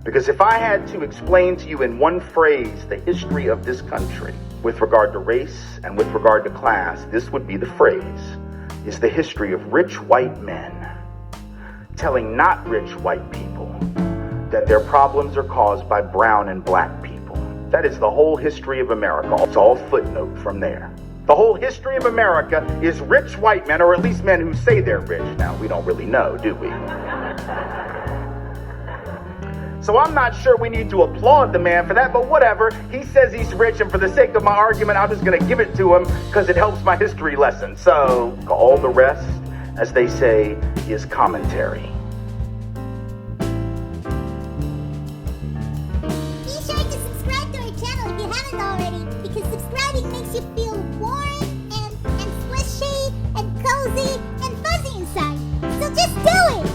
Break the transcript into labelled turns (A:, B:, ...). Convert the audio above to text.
A: Because if I had to explain to you in one phrase the history of this country with regard to race and with regard to class, this would be the phrase, is the history of rich white men telling not rich white people that their problems are caused by brown and black people. That is the whole history of America. It's all footnote from there. The whole history of America is rich white men, or at least men who say they're rich. Now, we don't really know, do we? So I'm not sure we need to applaud the man for that, but whatever. He says he's rich, and for the sake of my argument, I'm just going to give it to him because it helps my history lesson. So all the rest, as they say, is commentary.
B: Be sure to subscribe to our channel if you haven't already, because subscribing makes you feel warm and squishy and cozy and fuzzy inside. So just do it!